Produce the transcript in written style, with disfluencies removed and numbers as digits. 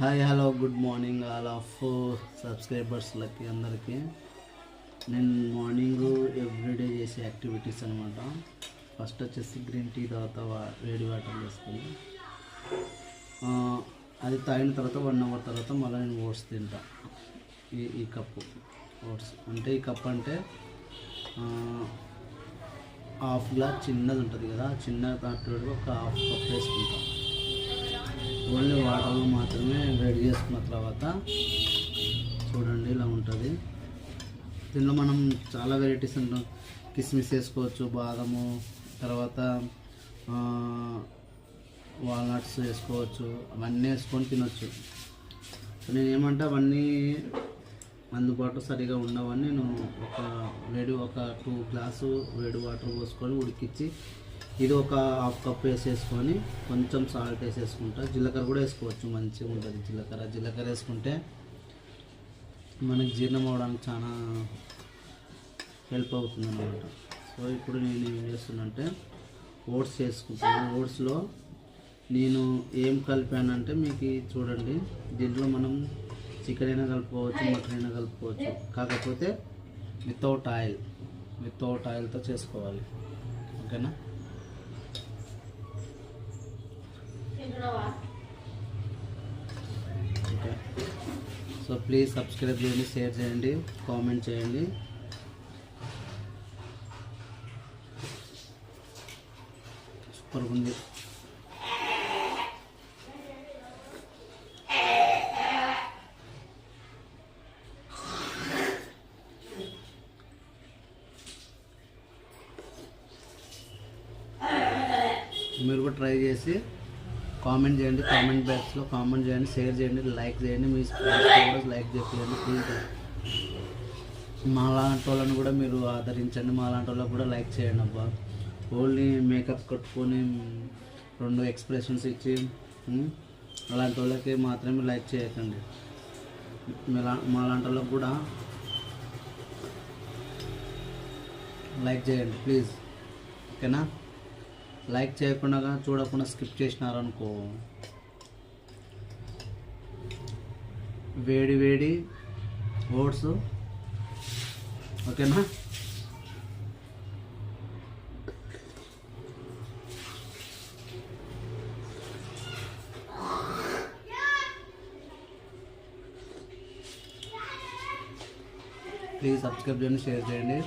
Hi hello good morning all of సబ్స్క్రైబర్స్లకి అందరికీ. నేను మార్నింగ్ ఎవ్రీడే చేసే యాక్టివిటీస్ అనమాట. ఫస్ట్ వచ్చేసి గ్రీన్ టీ తర్వాత వేడి వాటర్ వేసుకొని అది తాగిన తర్వాత 1 అవర్ తర్వాత మళ్ళీ నేను ఓట్స్ తింటా. ఈ కప్పు ఓట్స్ అంటే ఈ కప్ అంటే హాఫ్ గ్లాస్ చిన్నది ఉంటుంది కదా, చిన్న దాంట్లో ఒక హాఫ్ కప్ వేసుకుంటాం. ఓన్లీ వాటర్లో మాత్రమే వేడి చేసుకున్న తర్వాత చూడండి ఇలా ఉంటుంది. దీనిలో మనం చాలా వెరైటీస్ ఉంటాం. కిస్మిస్ వేసుకోవచ్చు, బాదము, తర్వాత వాల్నట్స్ వేసుకోవచ్చు. అవన్నీ వేసుకొని తినొచ్చు. నేను ఏమంటే అవన్నీ అందుబాటులో సరిగా ఉండవని నేను ఒక 2 గ్లాసు వేడి వాటర్ పోసుకొని ఉడికించి ఇది ఒక హాఫ్ కప్ వేసేసుకొని కొంచెం సాల్ట్ వేసేసుకుంటా. జీలకర్ర కూడా వేసుకోవచ్చు, మంచిగా ఉంటుంది. జీలకర్ర వేసుకుంటే మనకి జీర్ణం అవ్వడానికి చాలా హెల్ప్ అవుతుంది అన్నమాట. సో ఇప్పుడు నేను ఏం చేస్తున్నానంటే ఓట్స్ వేసుకుంటాను. ఓట్స్లో నేను ఏం కలిపానంటే మీకు చూడండి. దీంట్లో మనం చికెన్ అయినా కలుపుకోవచ్చు, మటన్ అయినా కలుపుకోవచ్చు. కాకపోతే వితౌట్ ఆయిల్తో చేసుకోవాలి. ఓకేనా? ఓకే. సో ప్లీజ్ సబ్స్క్రైబ్ చేయండి, షేర్ చేయండి, కామెంట్ చేయండి. సూపర్గా ఉంది. మీరు కూడా ట్రై చేసి కామెంట్ చేయండి. కామెంట్ బాక్స్లో కామెంట్ చేయండి, షేర్ చేయండి, లైక్ చేయండి. మీ ఫ్రెండ్స్ లైక్ చేయండి ప్లీజ్. మాలాంటి వాళ్ళని కూడా మీరు ఆదరించండి. మాలాంటి వాళ్ళకి కూడా లైక్ చేయండి. అబ్బా, ఓన్లీ మేకప్ కట్టుకొని 2 ఎక్స్ప్రెషన్స్ ఇచ్చి అలాంటి వాళ్ళకి మాత్రమే లైక్ చేయకండి. మాలాంటి వాళ్ళకి కూడా లైక్ చేయండి ప్లీజ్. ఓకేనా? లైక్ చేయకుండా చూడకుండా స్కిప్ చేసినారనుకో వేడి ఓట్స్. ఓకేనా? ప్లీజ్ సబ్స్క్రైబ్ చేయండి, షేర్ చేయండి.